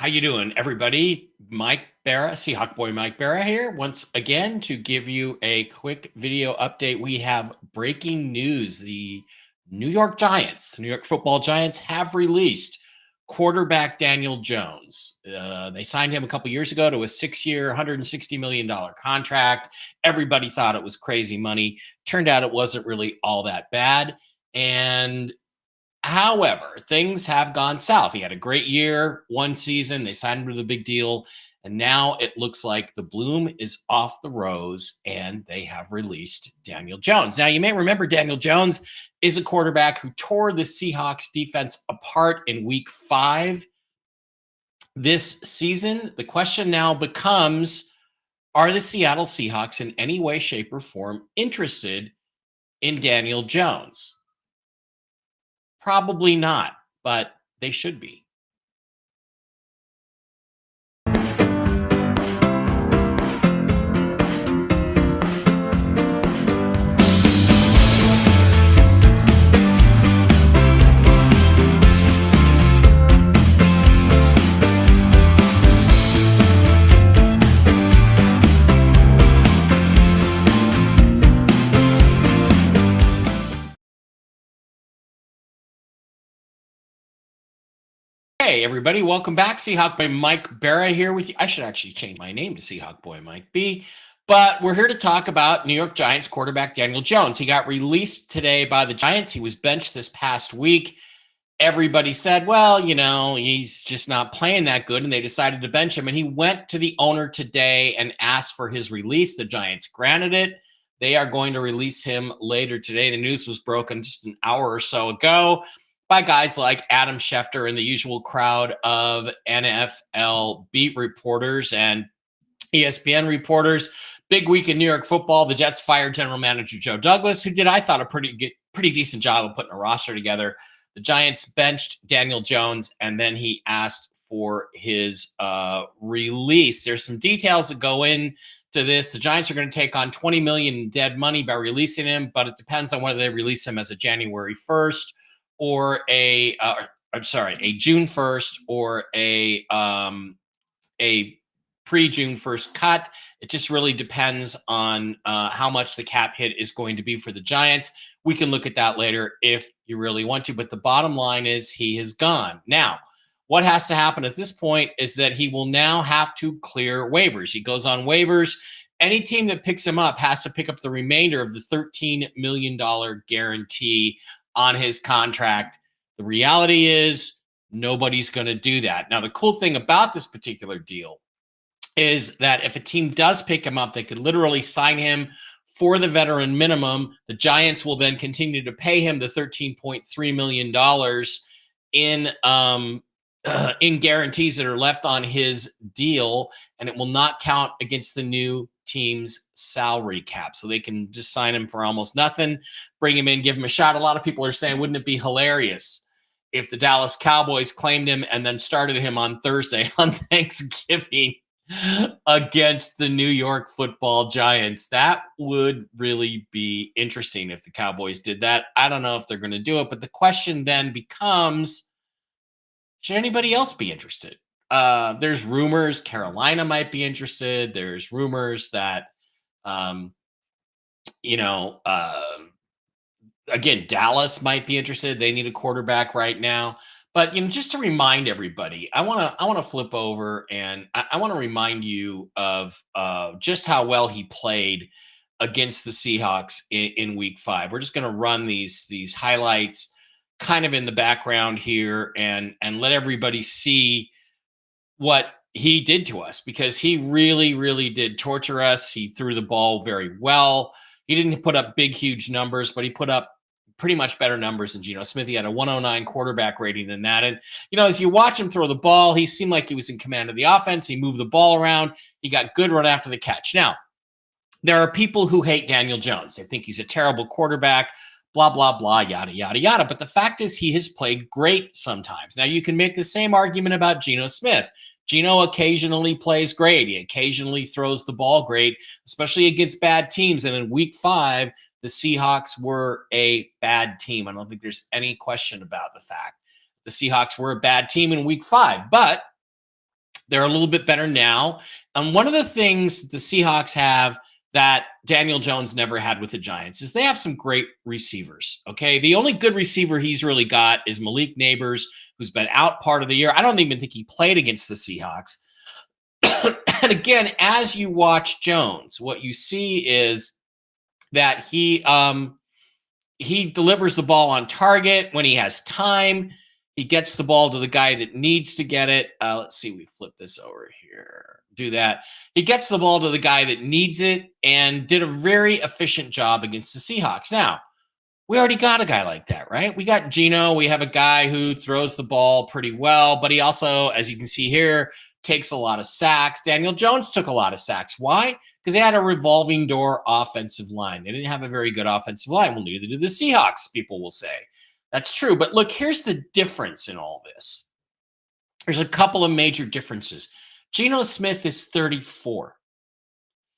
How you doing, everybody? Mike Barra, Seahawk Boy Mike Barra here, once again to give you a quick video update. We have breaking news. The New York Giants, the New York Football Giants, have released quarterback Daniel Jones. They signed him a couple years ago to a 6-year, $160 million contract. Everybody thought it was crazy money. Turned out it wasn't really all that bad. And however, things have gone south. He had a great year, one season. They signed him to the big deal. And now it looks like the bloom is off the rose and they have released Daniel Jones. Now, you may remember Daniel Jones is a quarterback who tore the Seahawks defense apart in week 5 this season. The question now becomes, are the Seattle Seahawks in any way, shape, or form interested in Daniel Jones? Probably not, but they should be. Hey, everybody, welcome back. Seahawk Boy Mike Barra here with you. I should actually change my name to Seahawk Boy Mike B. But we're here to talk about New York Giants quarterback Daniel Jones. He got released today by the Giants. He was benched this past week. Everybody said, well, he's just not playing that good, and they decided to bench him. And he went to the owner today and asked for his release. The Giants granted it. They are going to release him later today. The news was broken just an hour or so ago by guys like Adam Schefter and the usual crowd of NFL beat reporters and ESPN reporters. Big week in New York football. The Jets fired general manager Joe Douglas, who did, I thought, a pretty decent job of putting a roster together. The Giants benched Daniel Jones, and then he asked for his release. There's some details that go into this. The Giants are going to take on $20 million in dead money by releasing him, but it depends on whether they release him as a January 1st or a June 1st or a pre-June 1st cut. It just really depends on how much the cap hit is going to be for the Giants. We can look at that later if you really want to, but the bottom line is he is gone. Now, what has to happen at this point is that he will now have to clear waivers. He goes on waivers. Any team that picks him up has to pick up the remainder of the $13 million guarantee on his contract. The reality is nobody's going to do that. Now, the cool thing about this particular deal is that if a team does pick him up, they could literally sign him for the veteran minimum. The Giants will then continue to pay him the $13.3 million in guarantees that are left on his deal, and it will not count against the new team's salary cap. So they can just sign him for almost nothing, bring him in, give him a shot. A lot of people are saying, wouldn't it be hilarious if the Dallas Cowboys claimed him and then started him on Thursday on Thanksgiving against the New York Football Giants? That would really be interesting if the Cowboys did that. I don't know if they're going to do it, but the question then becomes, should anybody else be interested? There's rumors Carolina might be interested. There's rumors that, again, Dallas might be interested. They need a quarterback right now. But just to remind everybody, I want to flip over and I want to remind you of just how well he played against the Seahawks in Week 5. We're just going to run these highlights kind of in the background here and let everybody see what he did to us, because he really, really did torture us. He threw the ball very well. He didn't put up big, huge numbers, but he put up pretty much better numbers than Geno Smith. He had a 109 quarterback rating than that. And, as you watch him throw the ball, he seemed like he was in command of the offense. He moved the ball around. He got good run after the catch. Now, there are people who hate Daniel Jones. They think he's a terrible quarterback, blah, blah, blah, yada, yada, yada. But the fact is he has played great sometimes. Now, you can make the same argument about Geno Smith. Geno occasionally plays great. He occasionally throws the ball great, especially against bad teams. And in Week 5, the Seahawks were a bad team. I don't think there's any question about the fact the Seahawks were a bad team in Week 5. But They're a little bit better now. And one of the things the Seahawks have that Daniel Jones never had with the Giants is they have some great receivers. Okay. The only good receiver he's really got is Malik Neighbors, who's been out part of the year. I don't even think he played against the Seahawks. And again, as you watch Jones, what you see is that he delivers the ball on target when he has time. He gets the ball to the guy that needs to get it. Let's see. We flip this over here. Do that. He gets the ball to the guy that needs it and did a very efficient job against the Seahawks. Now, we already got a guy like that, right? We got Geno. We have a guy who throws the ball pretty well, but he also, as you can see here, takes a lot of sacks. Daniel Jones took a lot of sacks. Why? Because they had a revolving door offensive line. They didn't have a very good offensive line. Well, neither did the Seahawks, people will say. That's true. But look, here's the difference in all this. There's a couple of major differences. Geno Smith is 34.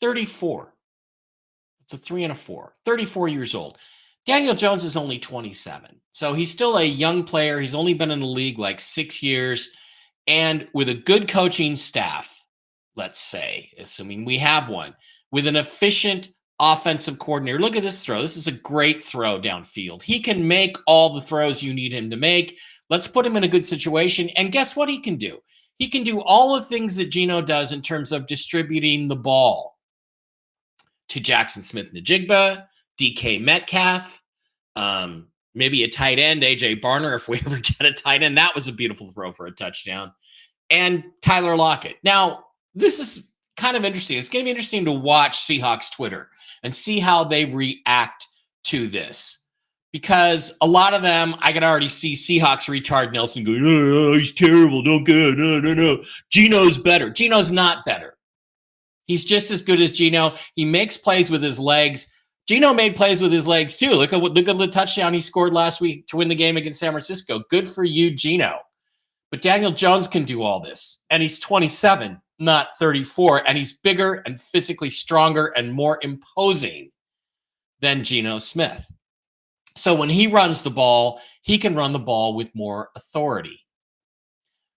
34. It's a 3 and a 4. 34 years old. Daniel Jones is only 27. So he's still a young player. He's only been in the league like 6 years. And with a good coaching staff, let's say, assuming we have one, with an efficient offensive coordinator. Look at this throw. This is a great throw downfield. He can make all the throws you need him to make. Let's put him in a good situation. And guess what he can do? He can do all the things that Geno does in terms of distributing the ball to Jackson Smith-Njigba, DK Metcalf, maybe a tight end, AJ Barner, if we ever get a tight end. That was a beautiful throw for a touchdown. And Tyler Lockett. Now, this is kind of interesting. It's going to be interesting to watch Seahawks Twitter and see how they react to this. Because a lot of them, I can already see Seahawks retard Nelson going, oh, he's terrible, don't go, no. Geno's better. Geno's not better. He's just as good as Geno. He makes plays with his legs. Geno made plays with his legs too. Look at the touchdown he scored last week to win the game against San Francisco. Good for you, Geno. But Daniel Jones can do all this. And he's 27, not 34. And he's bigger and physically stronger and more imposing than Geno Smith. So when he runs the ball, he can run the ball with more authority.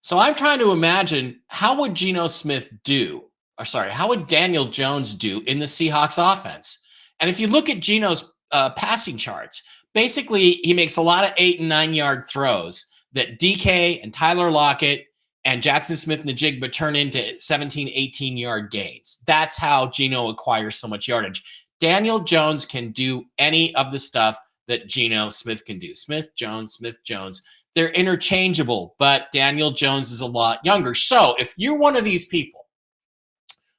So I'm trying to imagine, how would Geno Smith do? How would Daniel Jones do in the Seahawks offense? And if you look at Geno's passing charts, basically he makes a lot of 8 and 9 yard throws that DK and Tyler Lockett and Jackson Smith-Njigba turn into 17, 18 yard gains. That's how Geno acquires so much yardage. Daniel Jones can do any of the stuff that Geno Smith can do. Smith Jones. They're interchangeable, but Daniel Jones is a lot younger. So if you're one of these people,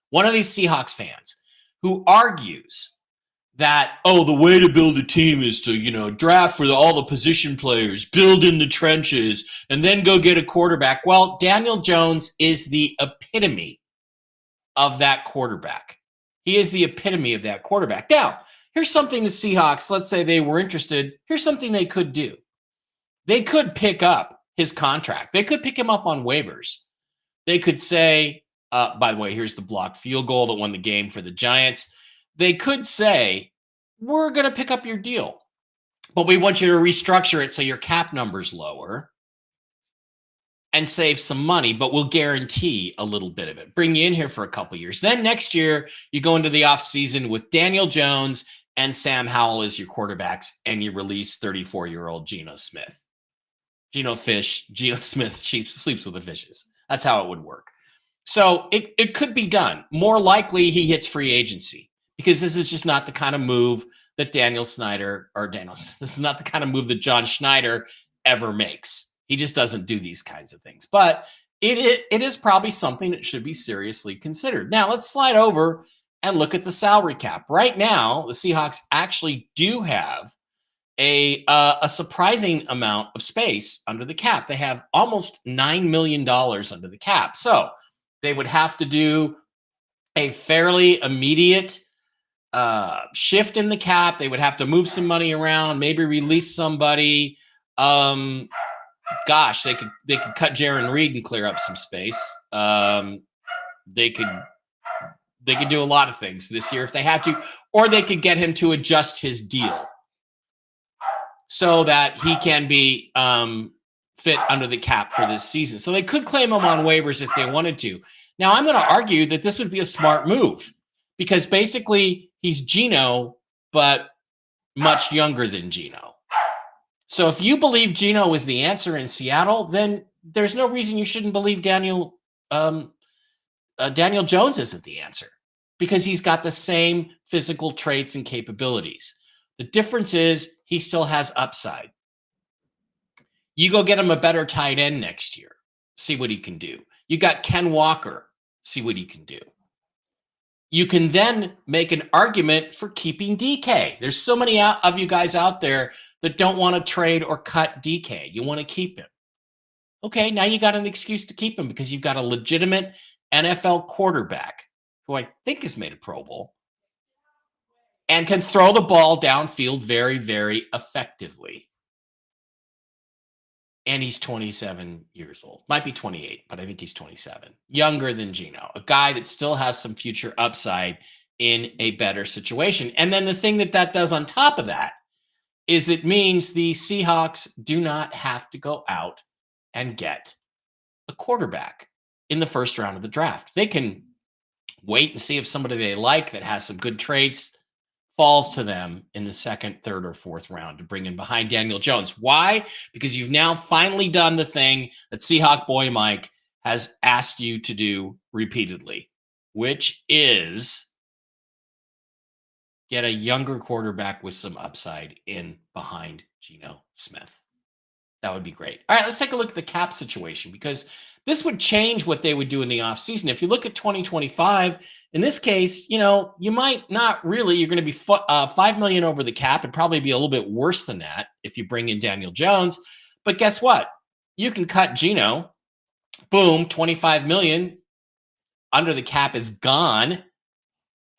one of these Seahawks fans who argues that, oh, the way to build a team is to, draft for all the position players, build in the trenches, and then go get a quarterback. Well, Daniel Jones is the epitome of that quarterback. He is the epitome of that quarterback. Now, here's something the Seahawks, let's say they were interested. Here's something they could do. They could pick up his contract. They could pick him up on waivers. They could say, by the way, here's the blocked field goal that won the game for the Giants. They could say, we're going to pick up your deal, but we want you to restructure it so your cap number's lower and save some money, but we'll guarantee a little bit of it. Bring you in here for a couple years. Then next year, you go into the offseason with Daniel Jones and Sam Howell as your quarterbacks, and you release 34-year-old Geno Smith. Geno Smith sleeps with the fishes. That's how it would work. So it could be done. More likely he hits free agency, because this is just not the kind of move that this is not the kind of move that John Schneider ever makes. He just doesn't do these kinds of things. But it is probably something that should be seriously considered. Now let's slide over and look at the salary cap. Right now, the Seahawks actually do have a surprising amount of space under the cap. They have almost $9 million under the cap. So they would have to do a fairly immediate shift in the cap. They would have to move some money around, maybe release somebody. Gosh, they could cut Jaron Reed and clear up some space. They could do a lot of things this year if they had to, or they could get him to adjust his deal so that he can be fit under the cap for this season. So they could claim him on waivers if they wanted to. Now, I'm going to argue that this would be a smart move because basically he's Geno, but much younger than Geno. So if you believe Geno is the answer in Seattle, then there's no reason you shouldn't believe Daniel Jones isn't the answer because he's got the same physical traits and capabilities. The difference is he still has upside. You go get him a better tight end next year. See what he can do. You got Ken Walker. See what he can do. You can then make an argument for keeping DK. There's so many of you guys out there that don't want to trade or cut DK. You want to keep him. Okay, now you got an excuse to keep him because you've got a legitimate NFL quarterback who I think has made a Pro Bowl and can throw the ball downfield very, very effectively. And he's 27 years old. Might be 28, but I think he's 27. Younger than Geno. A guy that still has some future upside in a better situation. And then the thing that does on top of that is it means the Seahawks do not have to go out and get a quarterback in the first round of the draft. They can wait and see if somebody they like that has some good traits falls to them in the second, third, or fourth round to bring in behind Daniel Jones. Why? Because you've now finally done the thing that Seahawk Boy Mike has asked you to do repeatedly, which is get a younger quarterback with some upside in behind Geno Smith. That would be great. All right, let's take a look at the cap situation because this would change what they would do in the offseason. If you look at 2025, in this case, you might not really, you're going to be $5 million over the cap. It'd probably be a little bit worse than that if you bring in Daniel Jones. But guess what? You can cut Geno. Boom, $25 million under the cap is gone.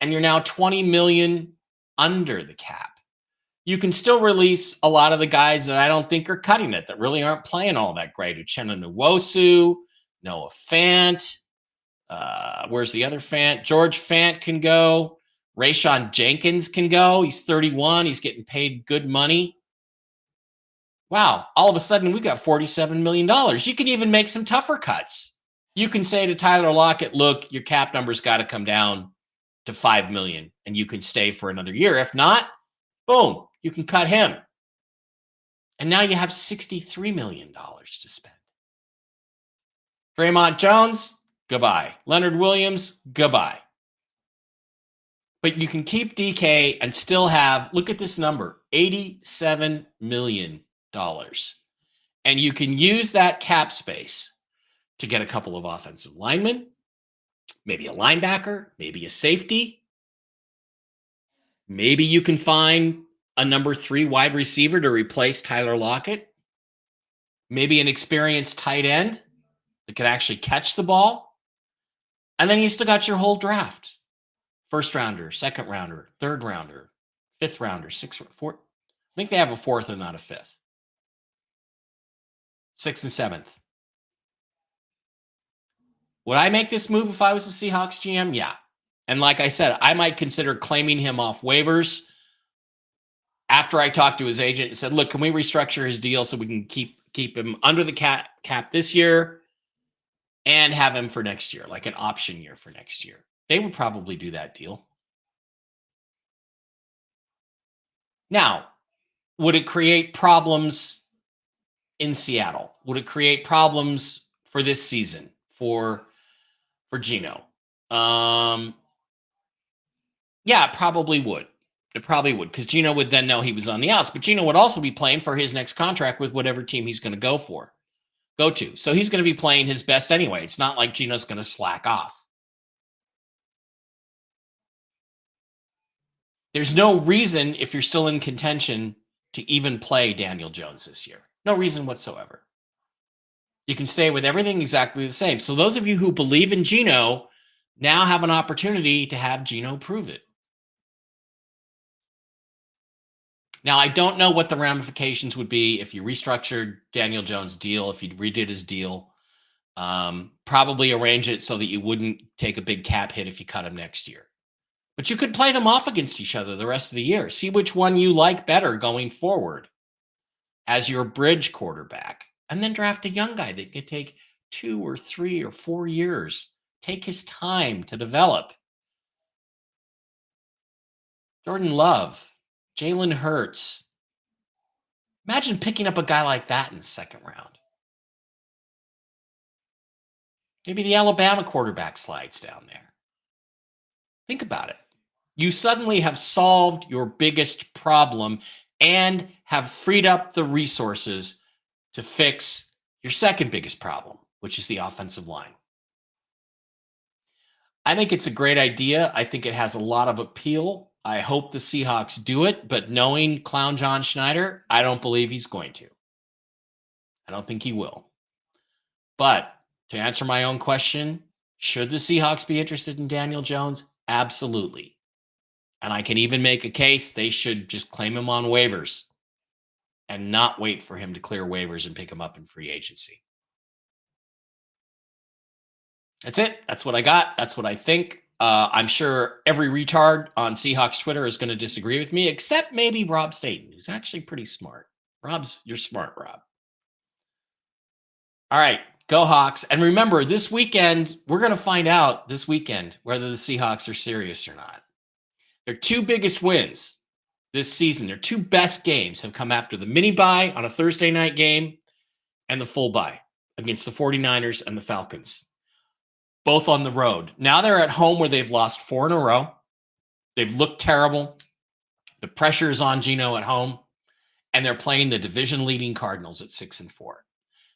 And you're now $20 million under the cap. You can still release a lot of the guys that I don't think are cutting it, that really aren't playing all that great. Uchenna Nwosu, Noah Fant. Where's the other Fant? George Fant can go. Rayshon Jenkins can go. He's 31. He's getting paid good money. Wow. All of a sudden, we've got $47 million. You can even make some tougher cuts. You can say to Tyler Lockett, look, your cap number's got to come down to $5 million, and you can stay for another year. If not, boom, you can cut him. And now you have $63 million to spend. Draymond Jones, goodbye. Leonard Williams, goodbye. But you can keep DK and still have, look at this number, $87 million. And you can use that cap space to get a couple of offensive linemen, maybe a linebacker, maybe a safety. Maybe you can find a number 3 wide receiver to replace Tyler Lockett. Maybe an experienced tight end that can actually catch the ball. And then you still got your whole draft. First rounder, second rounder, third rounder, fifth rounder, sixth, fourth. I think they have a fourth and not a fifth. Sixth and seventh. Would I make this move if I was the Seahawks GM? Yeah. And like I said, I might consider claiming him off waivers after I talked to his agent and said, look, can we restructure his deal so we can keep him under the cap this year and have him for next year, like an option year for next year? They would probably do that deal. Now, would it create problems in Seattle? Would it create problems for this season for Geno? Yeah, it probably would. It probably would, because Geno would then know he was on the outs. But Geno would also be playing for his next contract with whatever team he's going to go to. So he's going to be playing his best anyway. It's not like Geno's going to slack off. There's no reason, if you're still in contention, to even play Daniel Jones this year. No reason whatsoever. You can stay with everything exactly the same. So those of you who believe in Geno now have an opportunity to have Geno prove it. Now, I don't know what the ramifications would be if you restructured Daniel Jones' deal, if you redid his deal. Probably arrange it so that you wouldn't take a big cap hit if you cut him next year. But you could play them off against each other the rest of the year. See which one you like better going forward as your bridge quarterback, and then draft a young guy that could take 2 or 3 or 4 years. Take his time to develop. Jordan Love, Jalen Hurts. Imagine picking up a guy like that in the second round. Maybe the Alabama quarterback slides down there. Think about it. You suddenly have solved your biggest problem and have freed up the resources to fix your second biggest problem, which is the offensive line. I think it's a great idea. I think it has a lot of appeal. I hope the Seahawks do it, but knowing clown John Schneider, I don't believe he's going to. I don't think he will. But to answer my own question, should the Seahawks be interested in Daniel Jones? Absolutely. And I can even make a case they should just claim him on waivers and not wait for him to clear waivers and pick him up in free agency. That's it. That's what I got. That's what I think. I'm sure every retard on Seahawks Twitter is going to disagree with me, except maybe Rob Staten, who's actually pretty smart. You're smart, Rob. All right, go Hawks. And remember, this weekend, we're going to find out this weekend whether the Seahawks are serious or not. Their two biggest wins this season, their two best games have come after the mini bye on a Thursday night game and the full bye against the 49ers and the Falcons, both on the road. Now they're at home where they've lost 4 in a row. They've looked terrible. The pressure is on Geno at home, and they're playing the division-leading Cardinals at 6-4.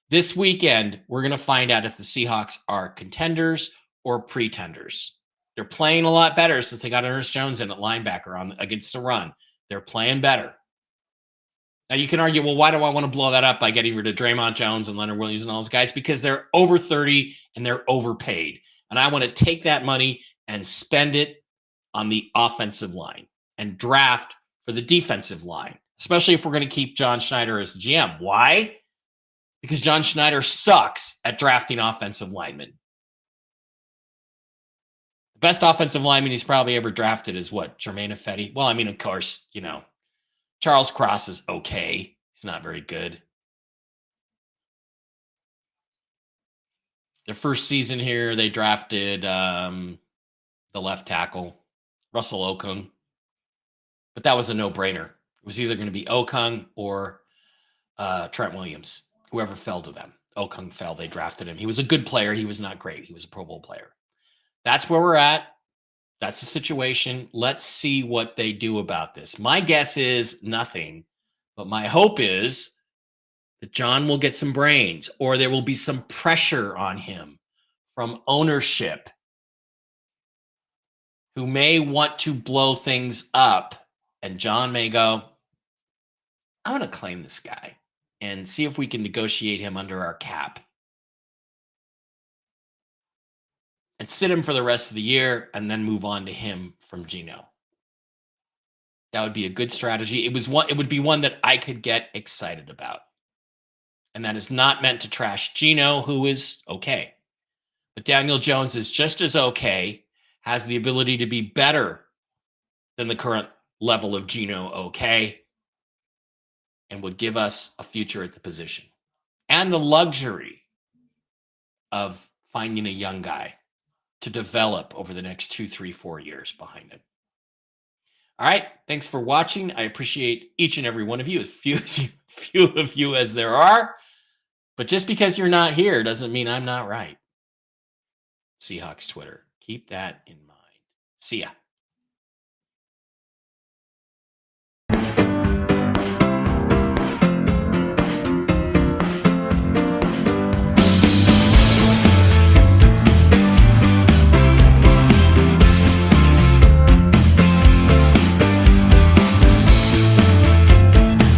This weekend, we're going to find out if the Seahawks are contenders or pretenders. They're playing a lot better since they got Ernest Jones in at linebacker against the run. They're playing better. Now, you can argue, well, why do I want to blow that up by getting rid of Draymond Jones and Leonard Williams and all those guys? Because they're over 30 and they're overpaid. And I want to take that money and spend it on the offensive line and draft for the defensive line, especially if we're going to keep John Schneider as GM. Why? Because John Schneider sucks at drafting offensive linemen. The best offensive lineman he's probably ever drafted is what? Jermaine Ifedi? Well, I mean, of course, Charles Cross is okay. He's not very good. Their first season here, they drafted the left tackle, Russell Okung. But that was a no-brainer. It was either going to be Okung or Trent Williams, whoever fell to them. Okung fell. They drafted him. He was a good player. He was not great. He was a Pro Bowl player. That's where we're at. That's the situation. Let's see what they do about this. My guess is nothing, but my hope is that John will get some brains, or there will be some pressure on him from ownership who may want to blow things up. And John may go, I want to claim this guy and see if we can negotiate him under our cap and sit him for the rest of the year and then move on to him from Geno. That would be a good strategy. It would be one that I could get excited about. And that is not meant to trash Geno, who is okay. But Daniel Jones is just as okay, has the ability to be better than the current level of Geno okay, and would give us a future at the position. And the luxury of finding a young guy to develop over the next 2, 3, 4 years behind him. All right. Thanks for watching. I appreciate each and every one of you, as few of you as there are. But just because you're not here doesn't mean I'm not right. Seahawks Twitter. Keep that in mind. See ya.